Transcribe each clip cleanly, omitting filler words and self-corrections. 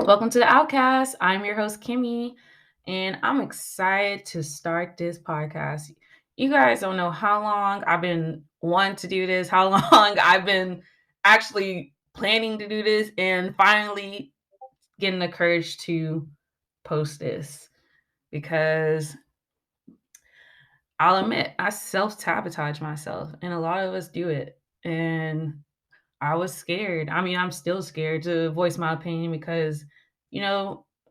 Welcome to the Outcast. I'm your host, Kimmy, and I'm excited to start this podcast. You guys don't know how long I've been wanting to do this, how long I've been actually planning to do this, and finally getting the courage to post this because I'll admit I self sabotage myself, and a lot of us do it. And I was scared. I mean, I'm still scared to voice my opinion because,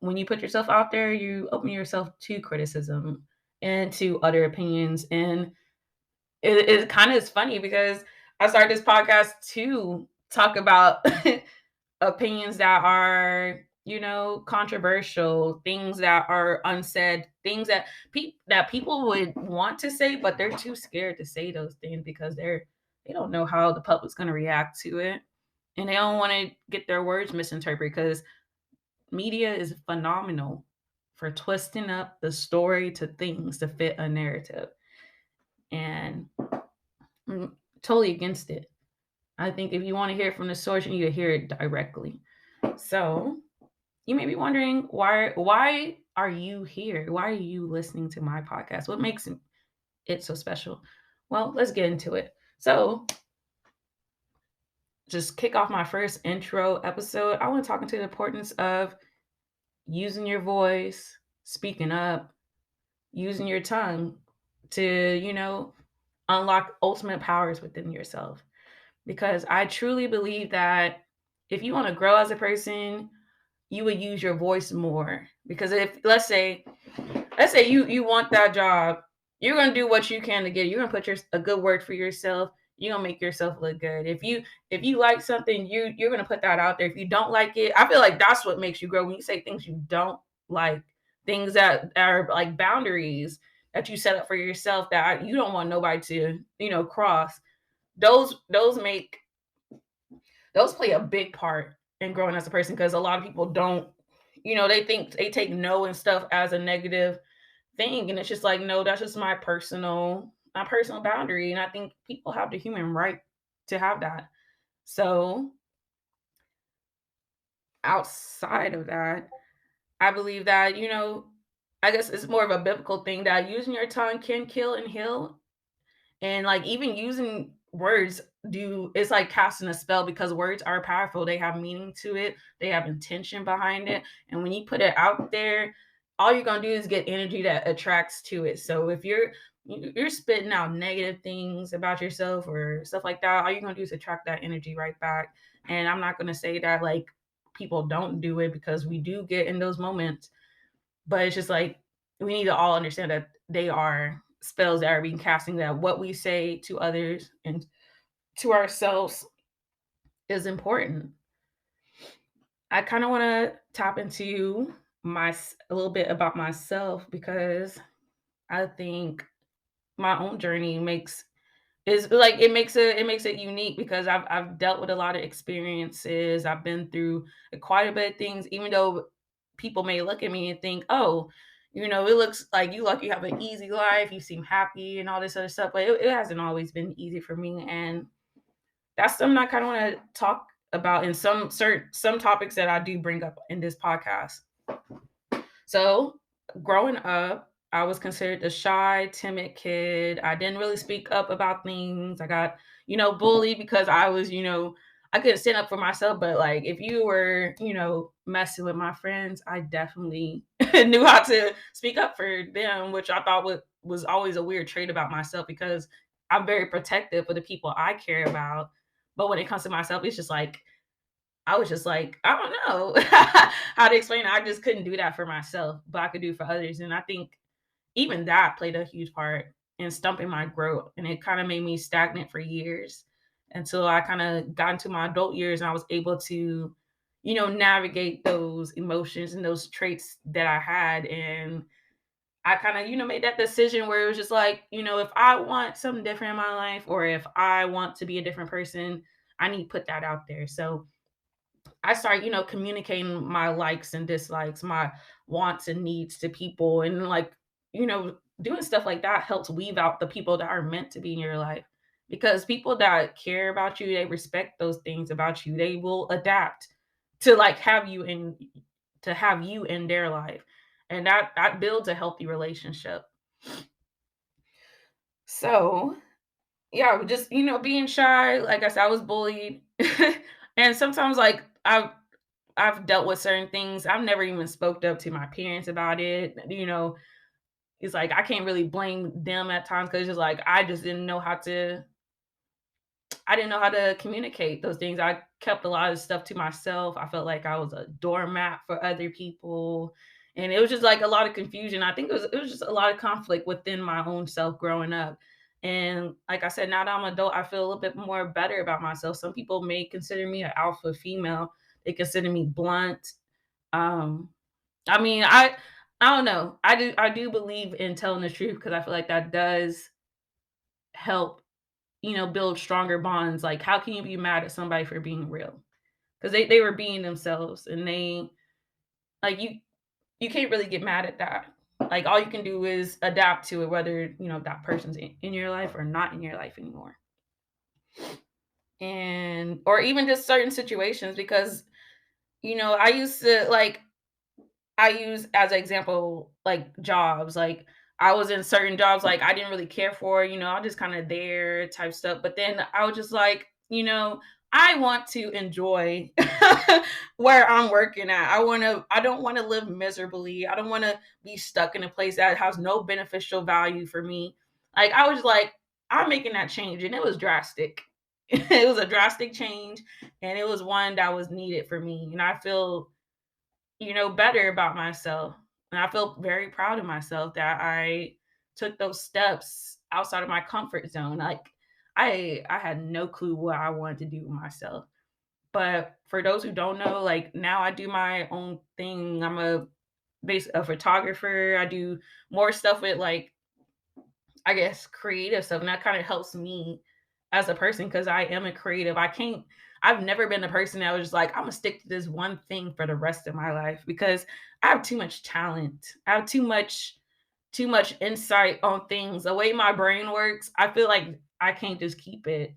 when you put yourself out there, you open yourself to criticism and to other opinions. And it kind of is funny because I started this podcast to talk about opinions that are, controversial, things that are unsaid, things that people would want to say, but they're too scared to say those things because they don't know how the public's going to react to it, and they don't want to get their words misinterpreted because media is phenomenal for twisting up the story to things to fit a narrative, and I'm totally against it. I think if you want to hear it from the source, you need to hear it directly. So you may be wondering, why are you here? Why are you listening to my podcast? What makes it so special? Well, let's get into it. So just kick off my first intro episode. I want to talk into the importance of using your voice, speaking up, using your tongue to, unlock ultimate powers within yourself. Because I truly believe that if you want to grow as a person, you would use your voice more. Because if let's say you want that job, you're gonna do what you can to get it. You're gonna put a good word for yourself. You're gonna make yourself look good. If you like something, you're gonna put that out there. If you don't like it, I feel like that's what makes you grow. When you say things you don't like, things that are like boundaries that you set up for yourself that you don't want nobody to, cross. Those play a big part in growing as a person because a lot of people don't, they think they take no and stuff as a negative thing, and it's just like, no, that's just my personal boundary, and I think people have the human right to have that. So outside of that, I believe that, I guess it's more of a biblical thing that using your tongue can kill and heal, and like even using words do it's like casting a spell because words are powerful. They have meaning to it, they have intention behind it, and when you put it out there, all you're going to do is get energy that attracts to it. So if you're spitting out negative things about yourself or stuff like that, all you're going to do is attract that energy right back. And I'm not going to say that like people don't do it, because we do get in those moments, but it's just like we need to all understand that they are spells that are being casting, that what we say to others and to ourselves is important. I kind of want to tap into a little bit about myself because I think my own journey makes it unique because I've dealt with a lot of experiences. I've been through quite a bit of things, even though people may look at me and think, oh, it looks like you have an easy life, you seem happy and all this other stuff, but it hasn't always been easy for me, and that's something I kind of want to talk about in some topics that I do bring up in this podcast. So, growing up, I was considered a shy, timid kid. I didn't really speak up about things. I got, bullied because I was, I couldn't stand up for myself. But like, if you were, messing with my friends, I definitely knew how to speak up for them, which I thought was always a weird trait about myself because I'm very protective of the people I care about. But when it comes to myself, it's just like, I was just like, I don't know how to explain it. I just couldn't do that for myself, but I could do for others. And I think even that played a huge part in stumping my growth. And it kind of made me stagnant for years until I kind of got into my adult years and I was able to, navigate those emotions and those traits that I had. And I kind of, made that decision where it was just like, if I want something different in my life or if I want to be a different person, I need to put that out there. So I started, communicating my likes and dislikes, my wants and needs to people. And like, doing stuff like that helps weave out the people that are meant to be in your life. Because people that care about you, they respect those things about you. They will adapt to like have you to have you in their life, and that builds a healthy relationship. So yeah, just being shy. Like I said, I was bullied, and sometimes like I've dealt with certain things. I've never even spoke up to my parents about it. It's like I can't really blame them at times because just like I just didn't know how to. I didn't know how to communicate those things. I kept a lot of stuff to myself. I felt like I was a doormat for other people. And it was just like a lot of confusion. I think it was just a lot of conflict within my own self growing up. And like I said, now that I'm an adult, I feel a little bit more better about myself. Some people may consider me an alpha female. They consider me blunt. Um, I mean, I don't know. I do believe in telling the truth because I feel like that does help build stronger bonds. Like, how can you be mad at somebody for being real? Because they were being themselves, and they like you can't really get mad at that. Like, all you can do is adapt to it, whether that person's in your life or not in your life anymore, and or even just certain situations. Because I used to like I use as an example like jobs. Like I was in certain jobs like I didn't really care for, I was just kind of there type stuff. But then I was just like, I want to enjoy where I'm working at. I don't want to live miserably. I don't want to be stuck in a place that has no beneficial value for me. Like I was like, I'm making that change and it was drastic. It was a drastic change and it was one that was needed for me. And I feel better about myself. And I felt very proud of myself that I took those steps outside of my comfort zone. Like I had no clue what I wanted to do with myself. But for those who don't know, like now I do my own thing. I'm a photographer. I do more stuff with like I guess creative stuff, and that kind of helps me as a person because I am a creative. I've never been a person that was just like, I'm gonna stick to this one thing for the rest of my life because I have too much talent. I have too much insight on things. The way my brain works, I feel like I can't just keep it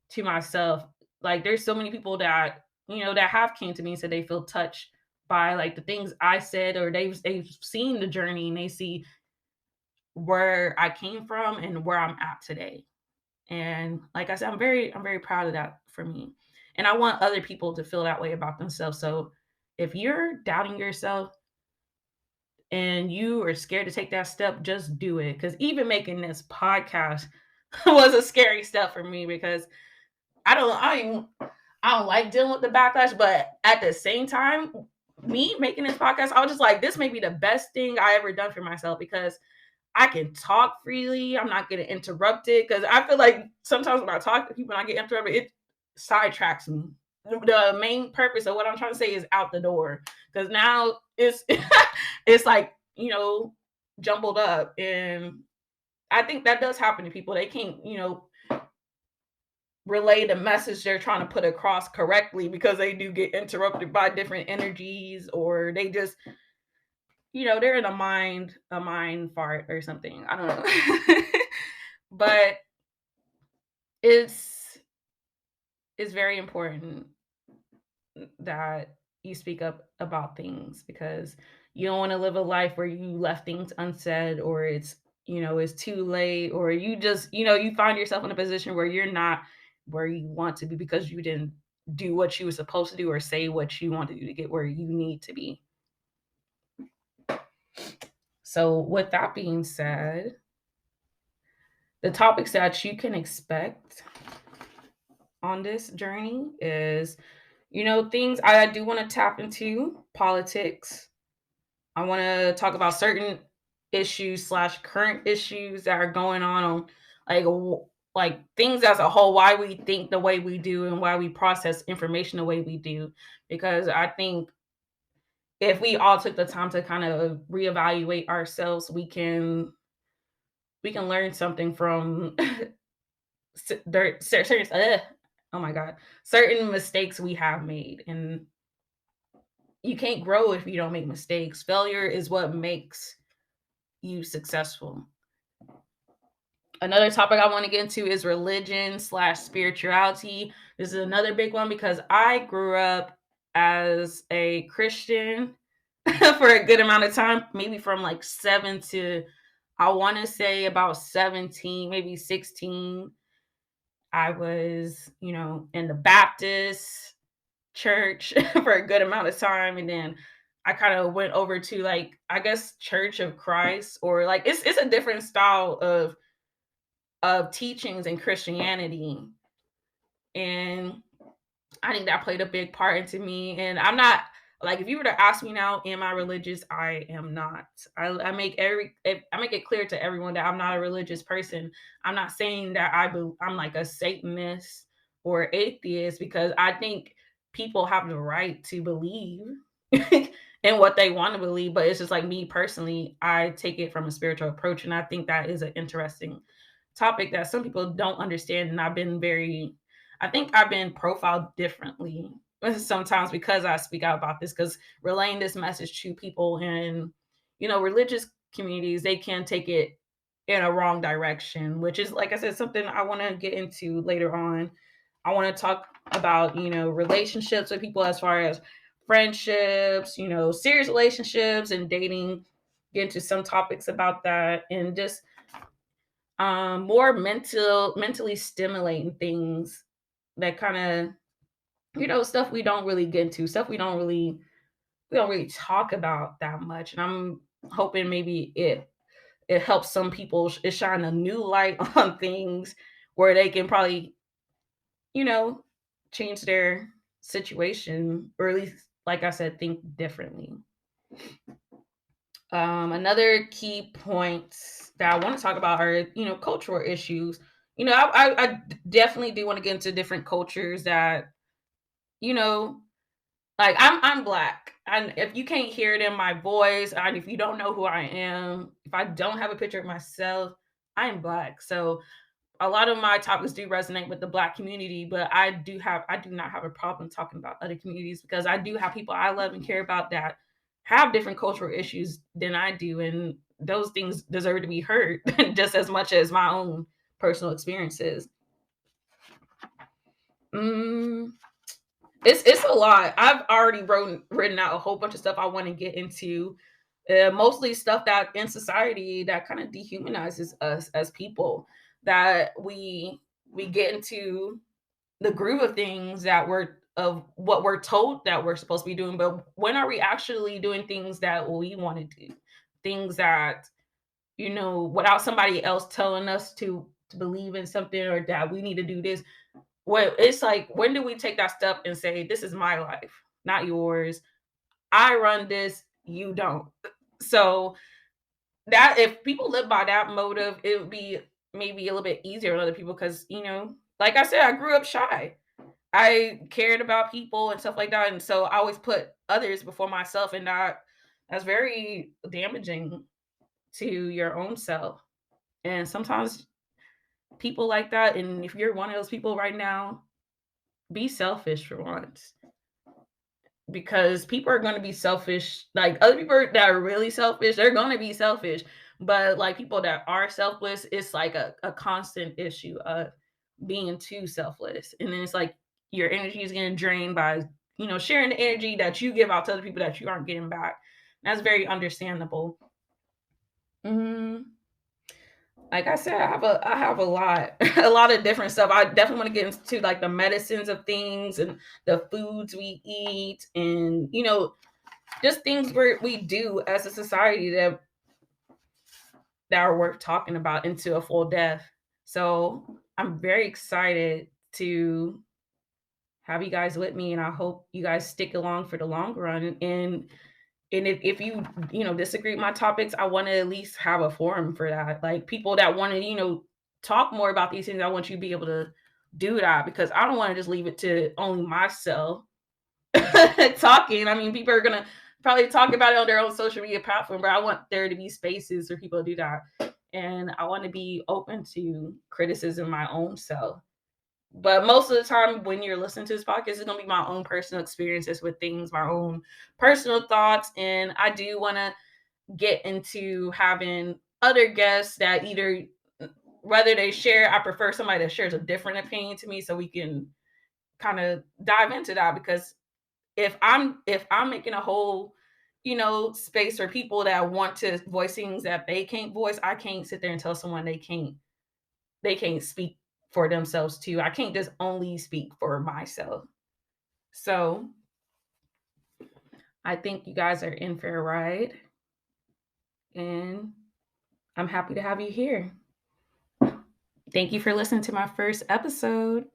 to myself. Like there's so many people that, that have came to me and said they feel touched by like the things I said, or they've seen the journey and they see where I came from and where I'm at today. And like I said, I'm very proud of that for me. And I want other people to feel that way about themselves. So if you're doubting yourself and you are scared to take that step, just do it. Because even making this podcast was a scary step for me because I don't like dealing with the backlash, but at the same time, me making this podcast, I was just like, this may be the best thing I ever done for myself because I can talk freely. I'm not getting interrupted because I feel like sometimes when I talk to people and I get interrupted, it sidetracks me. The main purpose of what I'm trying to say is out the door because now it's it's like jumbled up, and I think that does happen to people. They can't relay the message they're trying to put across correctly because they do get interrupted by different energies, or they just they're in a mind fart or something. I don't know. But it's it's very important that you speak up about things because you don't want to live a life where you left things unsaid, or it's too late, or you just you find yourself in a position where you're not where you want to be because you didn't do what you were supposed to do or say what you want to do to get where you need to be. So with that being said, the topics that you can expect on this journey is, things I do want to tap into politics. I want to talk about certain issues slash current issues that are going on like things as a whole, why we think the way we do and why we process information the way we do. Because I think if we all took the time to kind of reevaluate ourselves, we can learn something from serious. Oh my god, certain mistakes we have made, and you can't grow if you don't make mistakes. Failure is what makes you successful. Another topic I want to get into is religion slash spirituality. This is another big one because I grew up as a Christian. for a good amount of time, maybe from like 7 to, I want to say, about 17, maybe 16. I was, in the Baptist church for a good amount of time, and then I kind of went over to, like, I guess, Church of Christ, or like it's a different style of teachings in Christianity. And I think that played a big part into me. And I'm not, like, if you were to ask me now, am I religious? I am not. I make I make it clear to everyone that I'm not a religious person. I'm not saying that I'm like a Satanist or atheist, because I think people have the right to believe in what they want to believe. But it's just like, me personally, I take it from a spiritual approach, and I think that is an interesting topic that some people don't understand. And I think I've been profiled differently sometimes because I speak out about this, because relaying this message to people in, religious communities, they can take it in a wrong direction, which is, like I said, something I want to get into later on. I want to talk about, relationships with people, as far as friendships, serious relationships and dating, get into some topics about that, and just more mentally stimulating things that kind of, stuff we don't really get into, stuff we don't really talk about that much. And I'm hoping maybe it helps some people, it shine a new light on things where they can probably, you know change their situation, or at least, like I said, think differently. Another key points that I want to talk about are, cultural issues. I definitely do want to get into different cultures that, you know like, I'm black, and if you can't hear it in my voice, and if you don't know who I am, if I don't have a picture of myself, I am black. So a lot of my topics do resonate with the black community, but I do not have a problem talking about other communities, because I do have people I love and care about that have different cultural issues than I do, and those things deserve to be heard just as much as my own personal experiences. Mm, it's a lot. I've already written out a whole bunch of stuff I want to get into. Mostly stuff that in society that kind of dehumanizes us as people. That we get into the groove of things that we're of what we're told that we're supposed to be doing, but when are we actually doing things that we want to do? Things that, without somebody else telling us to believe in something, or that we need to do this. Well, it's like, when do we take that step and say, this is my life, not yours? I run this, you don't. So, that if people live by that motive, it would be maybe a little bit easier on other people, because, like I said, I grew up shy. I cared about people and stuff like that. And so I always put others before myself, and that's very damaging to your own self. And sometimes people like that, and if you're one of those people right now, be selfish for once, because people are going to be selfish. Like, other people that are really selfish, they're going to be selfish. But like, people that are selfless, it's like a constant issue of being too selfless. And then it's like, your energy is getting drained by, sharing the energy that you give out to other people that you aren't getting back. That's very understandable. Mm, like I said, I have a lot, a lot of different stuff. I definitely want to get into, like, the medicines of things, and the foods we eat, and, just things we do as a society that are worth talking about into a full depth. So I'm very excited to have you guys with me, and I hope you guys stick along for the long run. And if you, disagree with my topics, I want to at least have a forum for that. Like, people that want to, talk more about these things, I want you to be able to do that, because I don't want to just leave it to only myself talking. I mean, people are gonna probably talk about it on their own social media platform, but I want there to be spaces for people to do that. And I want to be open to criticism my own self. But most of the time, when you're listening to this podcast, it's gonna be my own personal experiences with things, my own personal thoughts. And I do wanna get into having other guests that either, whether they share, I prefer somebody that shares a different opinion to me, so we can kind of dive into that. Because if I'm making a whole, space for people that want to voice things that they can't voice. I can't sit there and tell someone they can't speak for themselves too. I can't just only speak for myself. So I think you guys are in for a ride, and I'm happy to have you here. Thank you for listening to my first episode.